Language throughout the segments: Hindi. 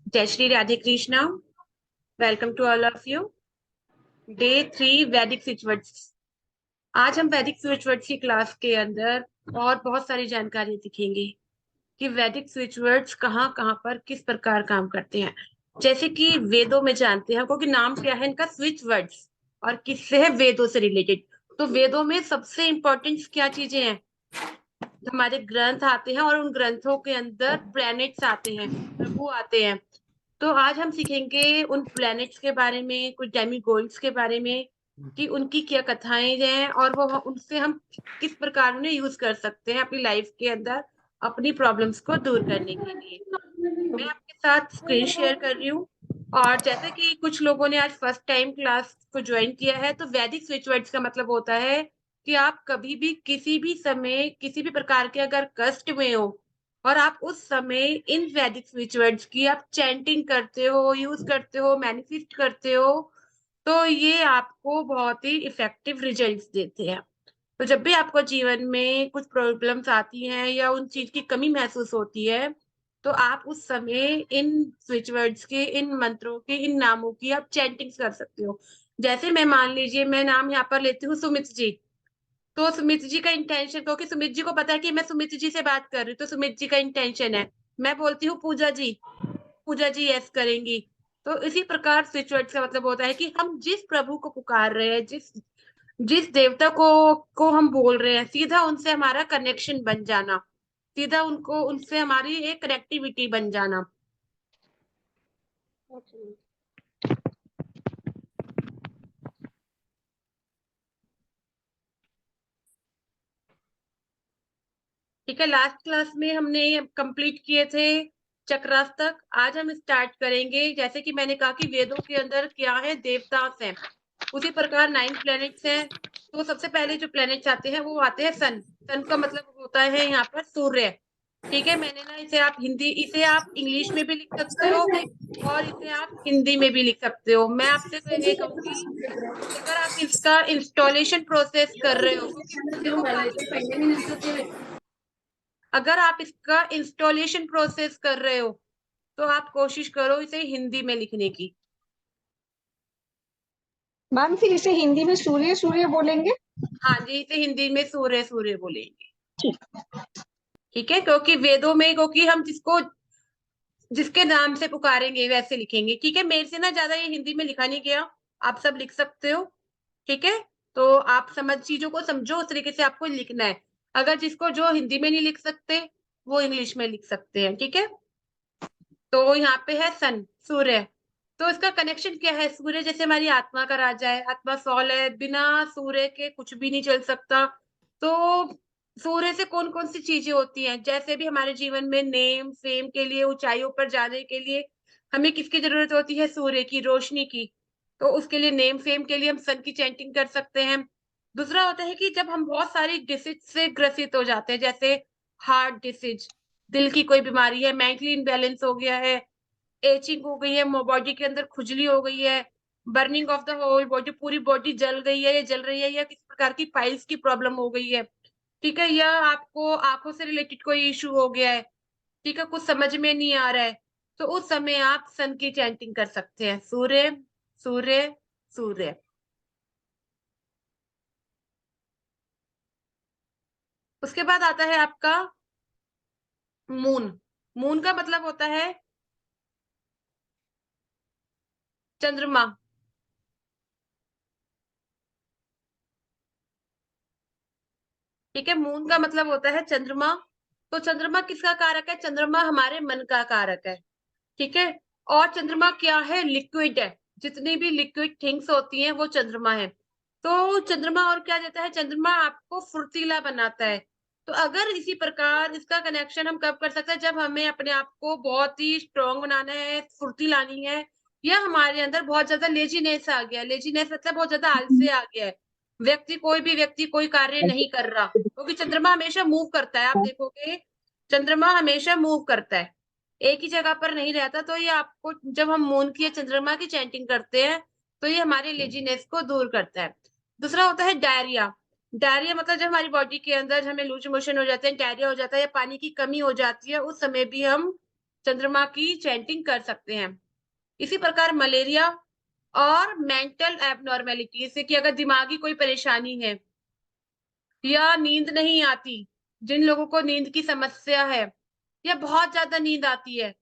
जय Shri Radhe Krishna. Welcome to all of you. Day 3 वैदिक स्विच वर्ड्स। आज हम वैदिक स्विच वर्ड्स की क्लास के अंदर और बहुत सारी जानकारी दिखेंगे कि वैदिक स्विच वर्ड्स कहाँ कहाँ पर किस प्रकार काम करते हैं। जैसे कि वेदों में जानते हैं क्योंकि नाम क्या है इनका, स्विच वर्ड्स, और किससे है, वेदों से रिलेटेड। तो वेदों में सबसे इंपॉर्टेंट क्या चीजें हैं? हमारे ग्रंथ आते हैं और उन ग्रंथों के अंदर प्लैनेट्स आते हैं, ग्रहों आते हैं। तो आज हम सीखेंगे उन प्लैनेट्स के बारे में, कुछ डेमीगोड्स के बारे में, कि उनकी क्या कथाएं हैं और वो उनसे हम किस प्रकार उन्हें यूज कर सकते हैं अपनी लाइफ के अंदर अपनी प्रॉब्लम्स को दूर करने के लिए। मैं आपके साथ स्क्रीन शेयर कर रही हूँ। और जैसे कि कुछ लोगों ने आज फर्स्ट टाइम क्लास को ज्वाइन किया है, तो वैदिक स्विच वर्ड्स का मतलब होता है कि आप कभी भी किसी भी समय किसी भी प्रकार के अगर कष्ट में हो और आप उस समय इन वैदिक स्विच वर्ड्स की आप चैंटिंग करते हो, यूज करते हो, मैनिफेस्ट करते हो, तो ये आपको बहुत ही इफेक्टिव रिजल्ट्स देते हैं। तो जब भी आपको जीवन में कुछ प्रॉब्लम्स आती हैं या उन चीज की कमी महसूस होती है, तो आप उस समय इन स्विच वर्ड्स के, इन मंत्रों के, इन नामों की आप चैंटिंग्स कर सकते हो। जैसे मैं मान लीजिए मैं नाम यहाँ पर लेती हूँ सुमित जी। तो सुमित जी का इंटेंशन, क्योंकि सुमित जी को पता है कि मैं सुमित जी से बात कर रही हूँ, तो सुमित जी का इंटेंशन है। मैं बोलती हूँ पूजा जी, पूजा जी यस करेंगी। तो इसी प्रकार स्विच वर्ड्स का मतलब होता है कि हम जिस प्रभु को पुकार रहे हैं, जिस जिस देवता को हम बोल रहे हैं, सीधा उनसे हमारा कनेक्शन बन जाना, सीधा उनको उनसे हमारी एक कनेक्टिविटी बन जाना। ठीक है, लास्ट क्लास में हमने कंप्लीट किए थे चक्रास तक। आज हम स्टार्ट करेंगे, जैसे कि मैंने कहा कि वेदों के अंदर क्या है, देवतास हैं, उसी प्रकार 9 प्लैनेट्स हैं। तो सबसे पहले जो प्लैनेट्स आते हैं वो आते हैं सन। सन का मतलब होता है यहाँ पर सूर्य। ठीक है, मैंने ना इसे आप इंग्लिश में भी लिख सकते हो और इसे आप हिंदी में भी लिख सकते हो। मैं आपसे तो ये कहूंगी कि अगर आप इसका इंस्टॉलेशन प्रोसेस कर रहे हो, क्योंकि देखो अगर आप इसका इंस्टॉलेशन प्रोसेस कर रहे हो तो आप कोशिश करो इसे हिंदी में लिखने की। मैम फिर इसे हिंदी में सूर्य सूर्य बोलेंगे? हाँ जी, इसे हिंदी में सूर्य सूर्य बोलेंगे। ठीक। ठीक है, क्योंकि वेदों में, क्योंकि हम जिसके नाम से पुकारेंगे वैसे लिखेंगे। ठीक है, मेरे से ना ज्यादा ये हिंदी में लिखा नहीं गया, आप सब लिख सकते हो। ठीक है, तो आप चीजों को समझो, उस तरीके से आपको लिखना है। अगर जिसको जो हिंदी में नहीं लिख सकते वो इंग्लिश में लिख सकते हैं। ठीक है, तो यहाँ पे है सन, सूर्य। तो इसका कनेक्शन क्या है? सूर्य जैसे हमारी आत्मा का राजा है, आत्मा सौल है, बिना सूर्य के कुछ भी नहीं चल सकता। तो सूर्य से कौन कौन सी चीजें होती हैं? जैसे भी हमारे जीवन में नेम फेम के लिए, ऊंचाइयों पर जाने के लिए हमें किसकी जरूरत होती है? सूर्य की रोशनी की। तो उसके लिए, नेम फेम के लिए हम सन की चैंटिंग कर सकते हैं। दूसरा होता है कि जब हम बहुत सारी डिसीज से ग्रसित हो जाते हैं, जैसे हार्ट डिसीज, दिल की कोई बीमारी है, मेंटली इम्बैलेंस हो गया है, एचिंग हो गई है, बॉडी के अंदर खुजली हो गई है, burning of the whole body, पूरी बॉडी जल गई है या जल रही है, या किसी प्रकार की पाइल्स की प्रॉब्लम हो गई है। ठीक है, या आपको आंखों से रिलेटेड कोई इशू हो गया है, ठीक है, कुछ समझ में नहीं आ रहा है, तो उस समय आप सन की चैंटिंग कर सकते हैं, सूर्य सूर्य सूर्य। उसके बाद आता है आपका मून। मून का मतलब होता है चंद्रमा। ठीक है, मून का मतलब होता है चंद्रमा। तो चंद्रमा किसका कारक है? चंद्रमा हमारे मन का कारक है। ठीक है, और चंद्रमा क्या है? लिक्विड है। जितनी भी लिक्विड थिंग्स होती हैं वो चंद्रमा है। तो चंद्रमा और क्या देता है? चंद्रमा आपको फुर्तीला बनाता है। तो अगर इसी प्रकार इसका कनेक्शन हम कब कर सकते हैं? जब हमें अपने आप को बहुत ही स्ट्रांग बनाना है, फुर्ती लानी है, या हमारे अंदर बहुत ज्यादा लेजीनेस आ गया। लेजीनेस मतलब बहुत ज्यादा आलस्य आ गया है, कोई भी व्यक्ति कोई कार्य नहीं कर रहा, क्योंकि चंद्रमा हमेशा मूव करता है। आप देखोगे चंद्रमा हमेशा मूव करता है, एक ही जगह पर नहीं रहता। तो ये आपको, जब हम मून की या चंद्रमा की चैंटिंग करते हैं, तो ये हमारे लेजीनेस को दूर करता है। दूसरा होता है डायरिया। डायरिया मतलब जब हमारी बॉडी के अंदर हमें लूज मोशन हो जाते हैं, डायरिया हो जाता है, या पानी की कमी हो जाती है, उस समय भी हम चंद्रमा की चैंटिंग कर सकते हैं। इसी प्रकार मलेरिया और मेंटल एबनॉर्मेलिटी, जैसे कि अगर दिमागी कोई परेशानी है या नींद नहीं आती, जिन लोगों को नींद की समस्या है या बहुत ज्यादा नींद आती है,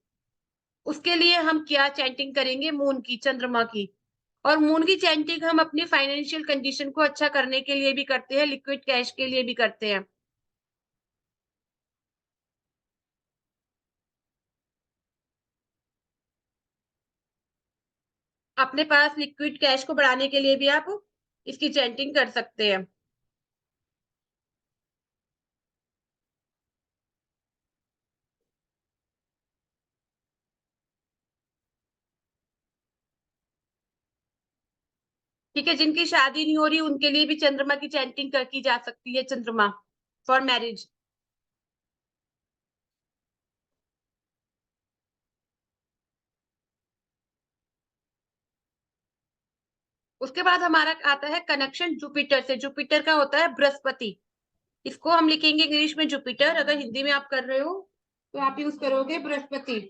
उसके लिए हम क्या चैंटिंग करेंगे? मून की, चंद्रमा की। और मून की चैंटिंग हम अपनी फाइनेंशियल कंडीशन को अच्छा करने के लिए भी करते हैं, लिक्विड कैश के लिए भी करते हैं। अपने पास लिक्विड कैश को बढ़ाने के लिए भी आप इसकी चैंटिंग कर सकते हैं। ठीक है, जिनकी शादी नहीं हो रही उनके लिए भी चंद्रमा की चैंटिंग की जा सकती है, चंद्रमा फॉर मैरिज। उसके बाद हमारा आता है कनेक्शन जुपिटर से। जुपिटर का होता है बृहस्पति। इसको हम लिखेंगे इंग्लिश में जुपिटर, अगर हिंदी में आप कर रहे हो तो आप यूज करोगे बृहस्पति।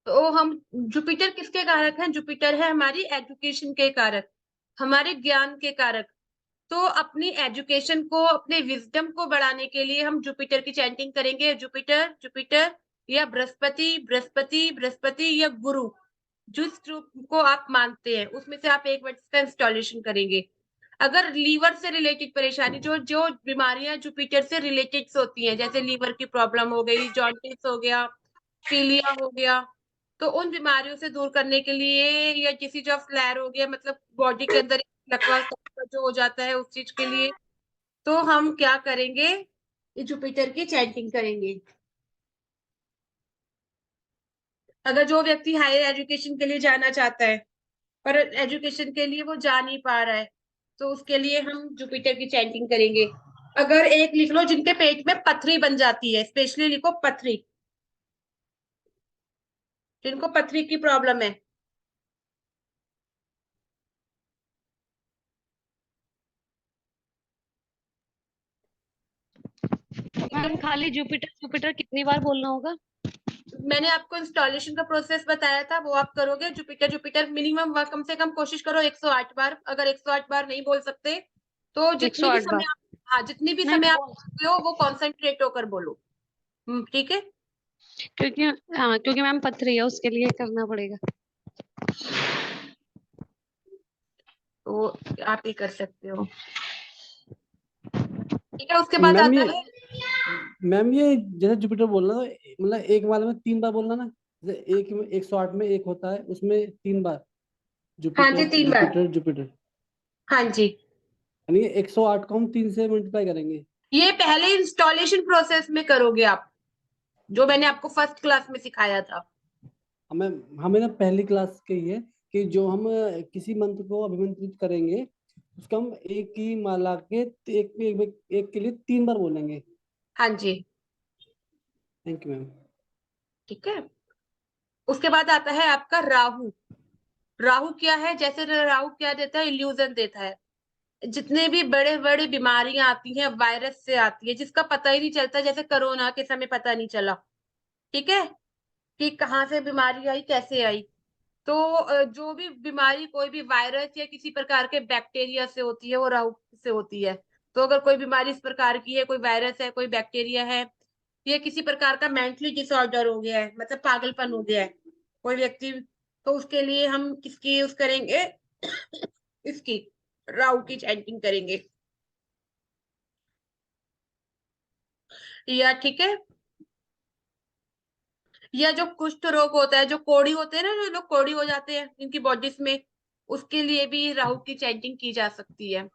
तो हम, जुपिटर किसके कारक हैं? जुपिटर है हमारी एजुकेशन के कारक, हमारे ज्ञान के कारक। तो अपनी एजुकेशन को, अपने विजडम को बढ़ाने के लिए हम जुपिटर की चैंटिंग करेंगे। जुपिटर जुपिटर, या बृहस्पति बृहस्पति बृहस्पति, या गुरु, जिस रूप को आप मानते हैं उसमें से आप एक वर्ड का इंस्टॉलेशन करेंगे। अगर लीवर से रिलेटेड परेशानी, जो जो बीमारियां जुपिटर से रिलेटेड होती हैं, जैसे लीवर की प्रॉब्लम हो गई, जॉन्डिस हो गया, पीलिया हो गया, तो उन बीमारियों से दूर करने के लिए, या किसी जो फ्लैर हो गया, मतलब बॉडी के अंदर लकवा जो हो जाता है, उस चीज के लिए, तो हम क्या करेंगे? जुपिटर की चैंटिंग करेंगे। अगर जो व्यक्ति हायर एजुकेशन के लिए जाना चाहता है पर एजुकेशन के लिए वो जा नहीं पा रहा है, तो उसके लिए हम जुपिटर की चैंटिंग करेंगे। अगर एक लिख लो, जिनके पेट में पथरी बन जाती है, स्पेशली लिखो पथरी, जिनको पथरी की प्रॉब्लम है। ठीक है, मैम खाली जुपिटर जुपिटर कितनी बार बोलना होगा? मैंने आपको इंस्टॉलेशन का प्रोसेस बताया था, वो आप करोगे। जुपिटर जुपिटर मिनिमम कम से कम कोशिश करो 108 बार। अगर 108 बार नहीं बोल सकते तो जितनी भी 108 बार समय आप, हाँ, जितनी भी नहीं समय आप बोल, बोलते हो वो कॉन्सेंट्रेट होकर बोलो। ठीक है, क्योंकि हाँ, क्योंकि मैम पथरी है, उसके लिए करना पड़ेगा। तो आप ये कर सकते हो। ठीक है, उसके बाद मैम आता ये है, मैम ये जैसे जुपिटर बोलना तो मतलब एक बार में 3 बार बोलना ना। जैसे एक में 108 में एक होता है, उसमें 3 बार हाँ जी, जुपिटर 3 बार, जुपिटर जुपिटर, हाँ जी। यानी 108 को हम 3 से मल्टीप्लाई करेंगे। ये पहले इंस्टॉलेशन प्रोसेस में करोगे आप, जो मैंने आपको फर्स्ट क्लास में सिखाया था। हमें हमें ना पहली क्लास के ही है कि जो हम किसी मंत्र को अभिमंत्रित करेंगे उसका हम एक ही माला के एक के लिए 3 बार बोलेंगे। हाँ जी, थैंक यू मैम। ठीक है। उसके बाद आता है आपका राहु। राहु क्या है? जैसे राहु क्या देता है? इल्यूजन देता है। जितने भी बड़े बड़े बीमारियां आती हैं वायरस से आती है, जिसका पता ही नहीं चलता, जैसे कोरोना के समय पता नहीं चला, ठीक है, कि कहाँ से बीमारी आई, कैसे आई। तो जो भी बीमारी कोई भी वायरस या किसी प्रकार के बैक्टीरिया से होती है, वो राहु से होती है। तो अगर कोई बीमारी इस प्रकार की है, कोई वायरस है, कोई बैक्टीरिया है, या किसी प्रकार का मेंटली डिसऑर्डर हो गया है, मतलब पागलपन हो गया है कोई व्यक्ति, तो उसके लिए हम किसकी यूज करेंगे? इसकी, राहु की चैंटिंग करेंगे। या ठीक है, या जो कुष्ठ रोग होता है, जो कोढ़ी होते हैं ना, जो लोग कोढ़ी हो जाते हैं इनकी बॉडीज में, उसके लिए भी राहु की चैंटिंग की जा सकती है।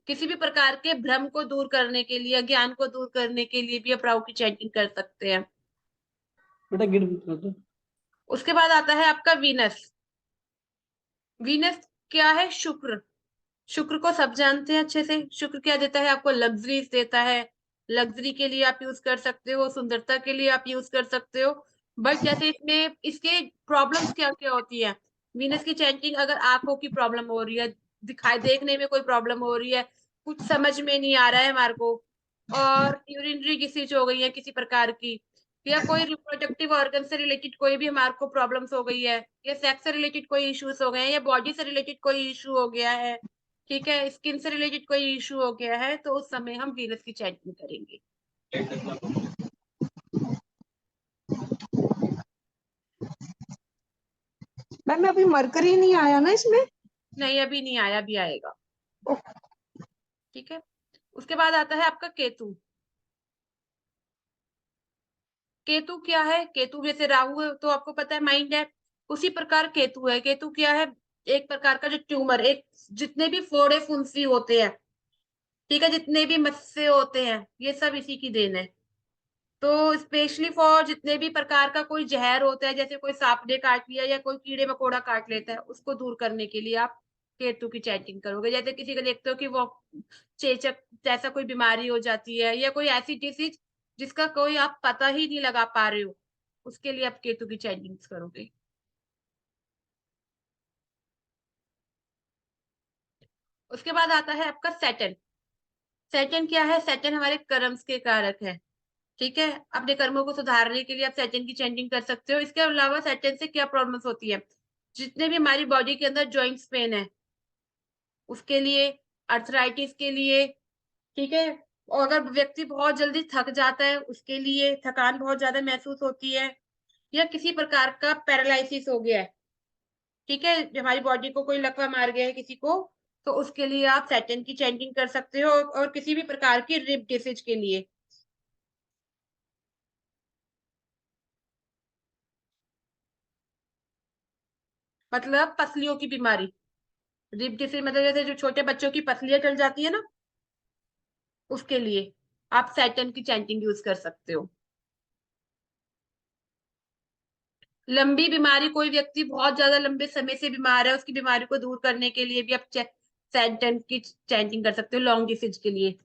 किसी भी प्रकार के भ्रम को दूर करने के लिए, ज्ञान को दूर करने के लिए भी आप राहु की चैंटिंग कर सकते हैं। बेटा गिर कर दो। उसके बाद आता है आपका वीनस। वीनस क्या है? शुक्र। शुक्र को सब जानते हैं अच्छे से। शुक्र क्या देता है आपको? लग्जरीज देता है। लग्जरी के लिए आप यूज कर सकते हो, सुंदरता के लिए आप यूज कर सकते हो। बट जैसे इसमें इसके प्रॉब्लम्स क्या क्या होती है? वीनस की चैंटिंग, अगर आंखों की प्रॉब्लम हो रही है, दिखाई देखने में कोई प्रॉब्लम हो रही है, कुछ समझ में नहीं आ रहा है हमारे को, और यूरिनरी डिसीज हो गई है किसी प्रकार की, या कोई रिप्रोडक्टिव ऑर्गन से रिलेटेड कोई भी हमारे को प्रॉब्लम्स हो गई है, या सेक्स से रिलेटेड कोई इश्यूज हो गए हैं, या बॉडी से रिलेटेड कोई इशू हो गया है, ठीक है, स्किन से रिलेटेड कोई इशू हो गया है, तो उस समय हम वीनस की चैटिंग करेंगे। मैम अभी मरकरी नहीं आया ना इसमें? नहीं, अभी नहीं आया, अभी आएगा। ओके। ठीक है, उसके बाद आता है आपका केतु। केतु क्या है? केतु जैसे राहु है तो आपको पता है माइंड है, उसी प्रकार केतु है। केतु क्या है? एक प्रकार का जो ट्यूमर, एक जितने भी फोड़े फुंसी होते हैं, ठीक है, जितने भी मस्से होते हैं, ये सब इसी की देन है। तो स्पेशली फॉर जितने भी प्रकार का कोई जहर होता है, जैसे कोई सांप ने काट लिया या कोई कीड़े मकोड़ा काट लेता है, उसको दूर करने के लिए आप केतु की चैटिंग करोगे। जैसे किसी को देखते हो कि वो चेचक जैसा कोई बीमारी हो जाती है, या कोई ऐसी डिसीज जिसका कोई आप पता ही नहीं लगा पा रहे हो, उसके लिए आप केतु की चैटिंग करोगे। उसके बाद आता है आपका सैटर्न। सैटर्न क्या है? सैटर्न हमारे कर्म्स के कारक है। ठीक है, अपने कर्मों को सुधारने के लिए आप सैटर्न की चैंटिंग कर सकते हो। इसके अलावा सैटर्न से क्या प्रॉब्लम्स होती है? जितने भी हमारी बॉडी के अंदर जॉइंट्स पेन है, उसके लिए, अर्थराइटिस के लिए, ठीक है, और अगर व्यक्ति बहुत जल्दी थक जाता है, उसके लिए, थकान बहुत ज्यादा महसूस होती है, या किसी प्रकार का पैरालिसिस हो गया है, ठीक है, जो हमारी बॉडी को कोई लकवा मार गया है किसी को, तो उसके लिए आप सैटर्न की चैंटिंग कर सकते हो। और किसी भी प्रकार की रिप डिसीज के लिए, मतलब पसलियों की बीमारी, रिप डिसीज मतलब जैसे जो छोटे बच्चों की पसलियां चल जाती है ना, उसके लिए आप सैटर्न की चैंटिंग यूज कर सकते हो। लंबी बीमारी, कोई व्यक्ति बहुत ज्यादा लंबे समय से बीमार है, उसकी बीमारी को दूर करने के लिए भी आप सैटर्न की चैंटिंग कर सकते हो लॉन्ग डिसीज के लिए।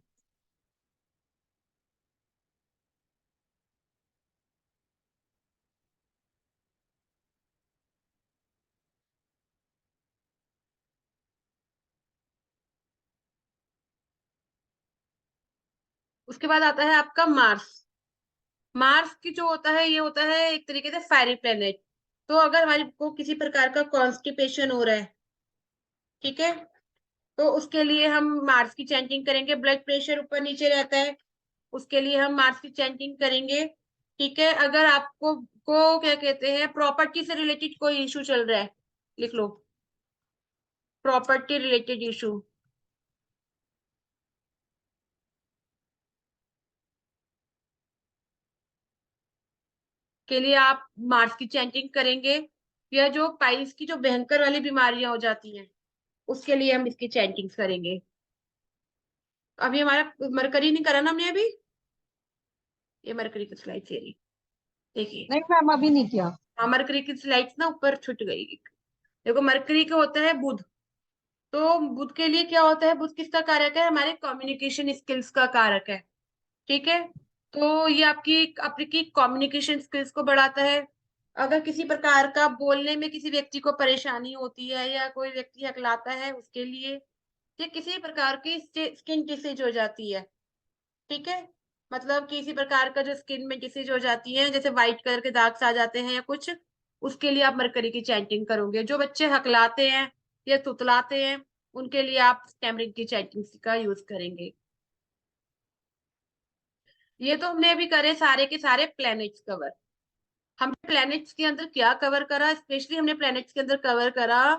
उसके बाद आता है आपका मार्स। मार्स की जो होता है, ये होता है एक तरीके से फायरी प्लेनेट। तो अगर हमारी को किसी प्रकार का कॉन्स्टिपेशन हो रहा है, ठीक है, तो उसके लिए हम मार्स की चैंटिंग करेंगे। ब्लड प्रेशर ऊपर नीचे रहता है, उसके लिए हम मार्स की चैंटिंग करेंगे। ठीक है, अगर आपको को क्या कहते हैं, प्रॉपर्टी से रिलेटेड कोई इशू चल रहा है, लिख लो, प्रॉपर्टी रिलेटेड इशू, के लिए आप मार्स की चैंटिंग करेंगे। या जो पाइल्स की जो भयंकर वाली बीमारियां हो जाती हैं, उसके लिए हम इसकी चैंटिंग करेंगे। अभी हमारा मरकरी नहीं करा ना हमने अभी, ये मरकरी की स्लाइड से रही, देखिए। नहीं मैम अभी नहीं किया। हाँ, मरकरी की स्लाइड्स ना ऊपर छूट गई। देखो, मरकरी का होता है बुध। तो बुध के लिए क्या होता है? बुध किसका कारक है? हमारे कम्युनिकेशन स्किल्स का कारक है। ठीक है, तो ये आपकी कम्युनिकेशन स्किल्स को बढ़ाता है। अगर किसी प्रकार का बोलने में किसी व्यक्ति को परेशानी होती है, या कोई व्यक्ति हकलाता है, उसके लिए, या किसी प्रकार की स्किन डिसीज हो जाती है, ठीक है, मतलब किसी प्रकार का जो स्किन में डिसीज हो जाती है, जैसे व्हाइट कलर के दाग आ जाते हैं या कुछ, उसके लिए आप मरकरी की चैंटिंग करोगे। जो बच्चे हकलाते हैं या तुतलाते हैं, उनके लिए आप टैमरिंड की चैंटिंग का यूज करेंगे। ये तो हमने अभी करे सारे के सारे प्लैनेट्स कवर। हमने प्लैनेट्स के अंदर क्या कवर करा? स्पेशली हमने प्लैनेट्स के अंदर कवर करा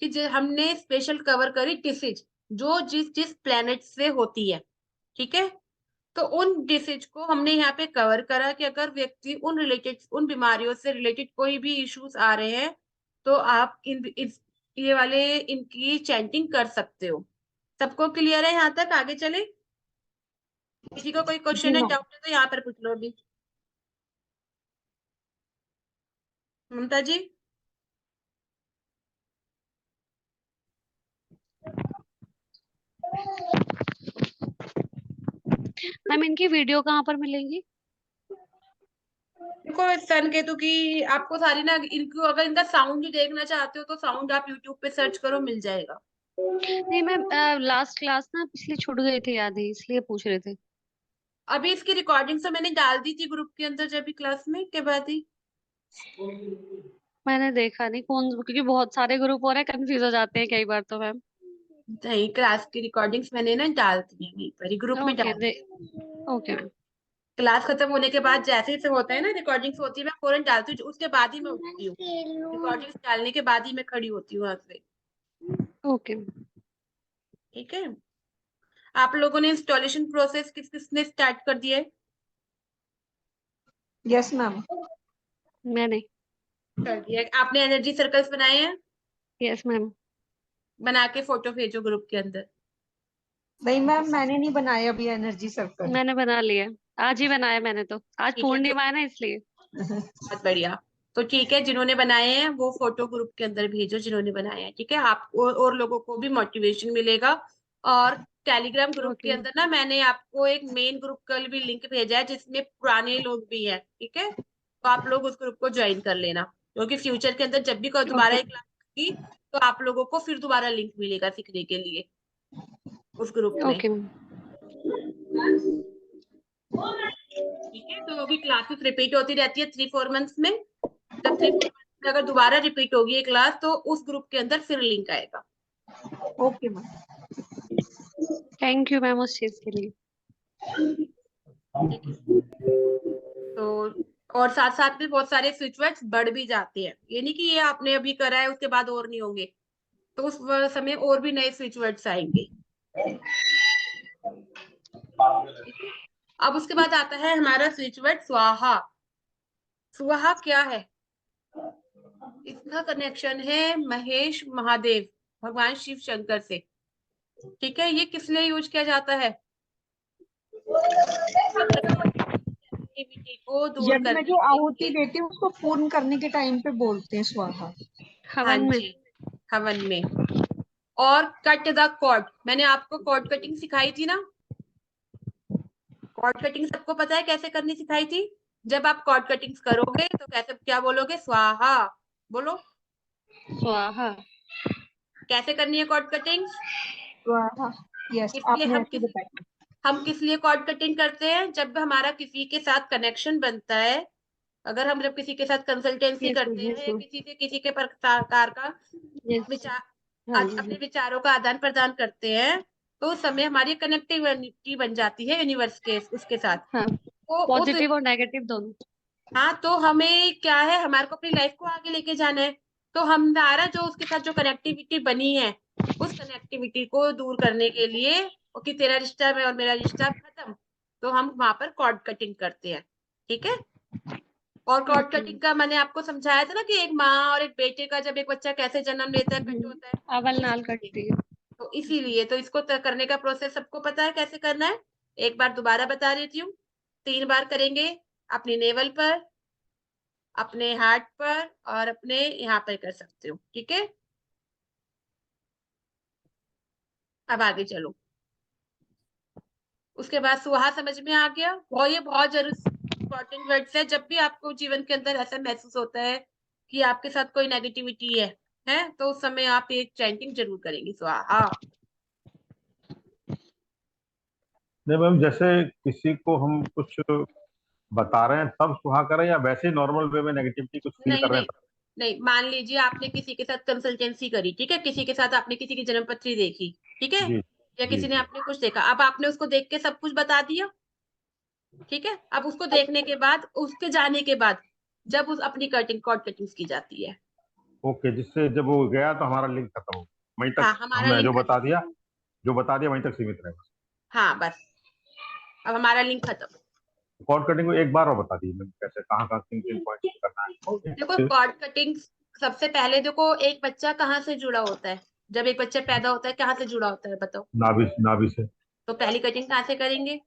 कि हमने स्पेशल कवर करी डिसीज, जो जिस जिस प्लैनेट से होती है, ठीक है। तो उन डिसीज को हमने यहाँ पे कवर करा कि अगर व्यक्ति उन बीमारियों से रिलेटेड कोई भी इश्यूज आ रहे हैं, तो आप ये वाले इनकी चैंटिंग कर सकते हो। सबको क्लियर है यहाँ तक? आगे चले? किसी को कोई जी क्वेश्चन है, मैम। डाउट है तो यहाँ पर पूछ लो अभी। ममता जी? मैम इनकी वीडियो कहाँ पर मिलेंगी? देखो, सन केतु की आपको सारी ना, इनको अगर इनका साउंड देखना चाहते हो तो साउंड आप यूट्यूब पे सर्च करो, मिल जाएगा। नहीं मैम, लास्ट क्लास ना पिछली छूट गई थी आधी, इसलिए पूछ रहे थे। अभी इसकी रिकॉर्डिंग तो मैंने डाल दी थी ग्रुप के अंदर, जब भी क्लास में के बाद ही। मैंने देखा नहीं कौन, क्योंकि बहुत सारे ग्रुप हो रहे हैं, कंफ्यूज हो जाते हैं कई बार तो मैम। नहीं, क्लास की रिकॉर्डिंग्स मैंने ना डाल दी है वहीं पर ही, ग्रुप में ओके डाल। दे। Okay ma'am. क्लास खत्म होने के बाद जैसे ही से होता है ना, रिकॉर्डिंग्स होती है, मैं फौरन डालती हूँ, उसके बाद ही मैं उठती हूँ। रिकॉर्डिंग्स डालने के बाद ही मैं खड़ी होती हूँ वहां से। ओके। ठीक है। आप लोगों ने इंस्टॉलेशन प्रोसेस किस किसने स्टार्ट कर दिया है? Yes ma'am. मैंने। कर दिया है। आपने एनर्जी सर्कल्स बनाए हैं? Yes ma'am. बना के फोटो भेजो ग्रुप के अंदर। नहीं मैम, मैंने नहीं बनाया अभी एनर्जी सर्कल। मैंने बना लिया, आज ही बनाया मैंने तो, आज ठीक है, तो पूर्णिमा है ना इसलिए। बहुत बढ़िया। तो ठीक है, जिन्होंने बनाए हैं वो फोटो ग्रुप के अंदर भेजो, जिन्होंने बनाए हैं। ठीक है, आप और लोगों को भी मोटिवेशन मिलेगा। और टेलीग्राम ग्रुप ओके के मैम। अंदर ना मैंने आपको एक मेन ग्रुप का भी लिंक भेजा है, जिसमें पुराने लोग भी हैं। ठीक है, तो आप लोग उस ग्रुप को ज्वाइन कर लेना, क्योंकि फ्यूचर के अंदर जब भी कोई दोबारा ओके। एक क्लास होगी, तो आप लोगों को फिर दोबारा लिंक मिलेगा सीखने के लिए उस ग्रुप में। Okay ma'am. ठीक है, तो अभी क्लासेस रिपीट होती रहती है 3-4 मंथ्स में। जब 3-4 मंथ्स में अगर दोबारा रिपीट होगी ये क्लास, तो उस ग्रुप के अंदर फिर लिंक आएगा। Okay ma'am. Thank you ma'am उस चीज के लिए। ठीक है, तो और साथ साथ में बहुत सारे स्विच वर्ड्स बढ़ भी जाते हैं, ये नहीं कि ये आपने अभी करा है उसके बाद और नहीं होंगे। तो उस समय और भी नए स्विच वर्ड्स आएंगे। ठीक है, अब उसके बाद आता है हमारा स्विच वर्ड स्वाहा। स्वाहा क्या है? इसका कनेक्शन है महेश महादेव, भगवान शिव शंकर से। ठीक है, ये किस लिए यूज किया जाता है? नेगेटिविटी को दूर यज्ञ में करने जो के आहुति लिए। देते हैं उसको पूर्ण करने के टाइम पे बोलते हैं स्वाहा। हाँ हवन में। जी, हवन में। और कट द कॉर्ड, मैंने आपको कॉर्ड कटिंग सिखाई थी ना। कॉर्ड कटिंग सबको पता है कैसे करनी सिखाई थी? जब आप कॉर्ड कटिंग्स करोगे तो कैसे, क्या बोलोगे? स्वाहा बोलो। स्वाहा। कैसे करनी है कॉर्ड कटिंग्स? स्वाहा। यस, इसलिए आपने हम ऐसे किस बताया। हम किस लिए कॉर्ड कटिंग करते हैं? जब हमारा किसी के साथ कनेक्शन बनता है, अगर हम जब किसी के साथ कंसल्टेंसी यस करते यस हैं, या किसी से किसी के प्रकार का यस। विचार, हाँ अपने जी। विचारों का आदान प्रदान करते हैं, तो उस समय हमारी कनेक्टिविटी बन जाती है यूनिवर्स के उसके साथ। हाँ, तो उस, पॉजिटिव और नेगेटिव दोनों। हाँ, तो हमें क्या है, हमारे को अपनी लाइफ को आगे लेके जाना है। तो हमारा जो उसके साथ जो कनेक्टिविटी बनी है, उस कनेक्टिविटी को दूर करने के लिए, और कि तेरा रिश्ता मैं और मेरा रिश्ता खत्म, तो हम वहां पर कॉर्ड कटिंग करते हैं। ठीक है, और कॉर्ड ओके। कटिंग का मैंने आपको समझाया था ना, कि एक माँ और एक बेटे का जब एक बच्चा कैसे जन्म लेता है, कट होता है। अवल नाल इसीलिए, कटती है। तो इसीलिए तो इसको करने का प्रोसेस सबको पता है कैसे करना है। एक बार दोबारा बता देती हूँ। 3 बार करेंगे, अपनी नेवल पर, अपने हार्ट पर, और अपने यहाँ पर कर सकते हो। ठीक है, अब आगे चलो। उसके बाद सुहा समझ में आ गया, और ये बहुत जरूर इंपॉर्टेंट वर्ड्स है। जब भी आपको जीवन के अंदर ऐसा महसूस होता है कि आपके साथ कोई नेगेटिविटी है, तो उस समय आप एक चैंटिंग जरूर करेंगे, स्वाहा। नहीं मैम, जैसे किसी को हम कुछ बता रहे हैं तब सुहा करें, या वैसे ही नॉर्मल वे में नेगेटिविटी कुछ फील नहीं कर रहे नहीं हैं तब? नहीं, मान लीजिए आपने किसी के साथ कंसल्टेंसी करी, ठीक है, किसी के साथ आपने किसी की जन्म पत्री देखी, ठीक है, जी या जी किसी ने जी। आपने कुछ देखा, अब आपने उसको देख के सब कुछ बता दिया। ठीक है, अब उसको देखने के बाद, उसके जाने के बाद, जब उस अपनी कटिंग कॉर्ड कटिंग्स की जाती है। ओके, जिससे जब वो गया तो हमारा लिंक खत्म हो, वहीं हाँ, तक हमारा हमने लिंक खत्म। जो बता दिया वहीं तक सीमित रहेगा। हाँ बस, अब हमारा लिंक खत्म। कॉर्ड कटिंग को एक बार और बता दीजिए मैम, कैसे कहाँ कहाँ किन किन पॉइंट करना है। देखो, कॉर्ड कटिंग सबसे पहले देखो, एक बच्चा कहाँ से जुड़ा होता है? जब एक बच्चा पैदा होता है, कहाँ से जुड़ा होता है बताओ? नाभि नाभि से। तो पहली कटिंग कहाँ से करेंगे?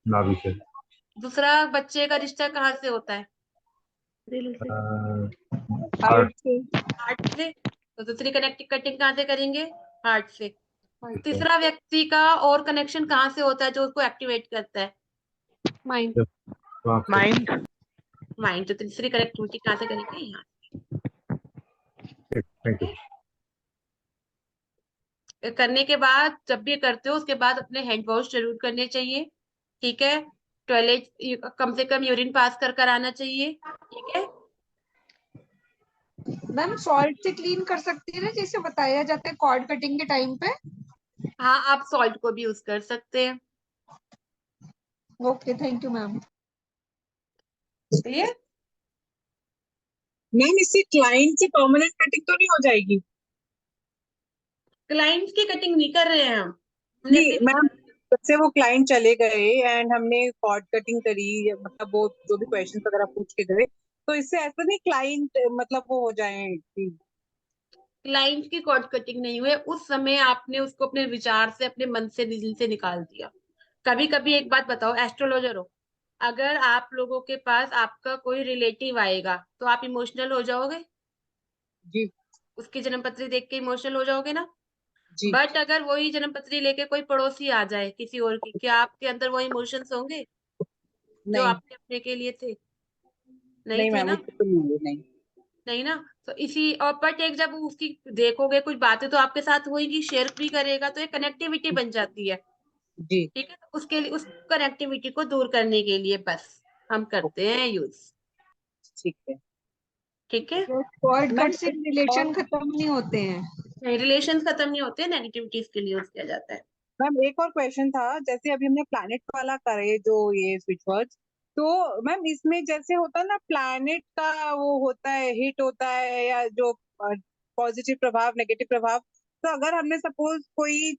नाभि से। दूसरा, बच्चे का रिश्ता कहाँ से होता है? दिल से। हार्ट। हार्ट से। हार्ट से। तो दूसरी कनेक्टिंग कटिंग कहाँ से करेंगे? हार्ट से। हार्ट से। तीसरा व्यक्ति का और कनेक्शन कहाँ से होता है जो उसको एक्टिवेट करता है? माइंड। माइंड। माइंड। तो तीसरी कनेक्टिविटी कहाँ से करेंगे? यहाँ। Thank you. करने के बाद जब भी करते हो उसके बाद अपने हैंड वॉश जरूर करने चाहिए, ठीक है। टॉयलेट कम से कम यूरिन पास कर कर आना चाहिए, ठीक है। मैम सॉल्ट से क्लीन कर सकती है ना, जैसे बताया जाता है कॉर्ड कटिंग के टाइम पे? हाँ, आप सॉल्ट को भी यूज कर सकते हैं। Okay, thank you ma'am. Clear? Ma'am इससे क्लाइंट से परमानेंट कटिंग तो नहीं हो जाएगी? क्लाइंट्स की कटिंग नहीं कर रहे हैं हम, हमने नहीं अपनी मैम, जैसे वो क्लाइंट चले गए एंड हमने कॉर्ड कटिंग करी, मतलब वो जो भी क्वेश्चन वगैरह पूछ के गए, तो इससे ऐसा नहीं क्लाइंट मतलब वो हो जाए कि क्लाइंट की कॉर्ड कटिंग नहीं हुई, उस समय आपने उसको अपने विचार से, अपने मन से, दिल से निकाल दिया। कभी कभी एक बात बताओ, एस्ट्रोलॉजर हो, अगर आप लोगों के पास आपका कोई रिलेटिव आएगा तो आप इमोशनल हो जाओगे? जी उसकी जन्मपत्री देख के इमोशनल हो जाओगे ना? जी बट अगर वही जन्मपत्री लेके कोई पड़ोसी आ जाए किसी और की, क्या आपके अंदर वो इमोशंस होंगे जो नहीं आपने अपने के लिए थे? नहीं नहीं थे मैम, ना? उसको तो नहीं हुई, नहीं। नहीं ना? तो इसी और बट एक जब उसकी देखोगे कुछ बातें तो आपके साथ होगी, शेयर भी करेगा, तो एक कनेक्टिविटी बन जाती है, जी ठीक है। तो उसके लिए, उस कनेक्टिविटी को दूर करने के लिए बस हम करते हैं यूज, ठीक है ठीक है। Cord ma'am. कट से रिलेशन खत्म नहीं होते हैं। रिलेशन खत्म नहीं होते, नेगेटिविटीज के लिए यूज किया जाता है। मैम एक और क्वेश्चन था, जैसे अभी हमने प्लैनेट वाला करे जो ये स्विच वर्ड्स, तो मैम इसमें जैसे होता है ना, प्लैनेट का वो होता है, हिट होता है या जो पॉजिटिव प्रभाव नेगेटिव प्रभाव, तो अगर हमने सपोज कोई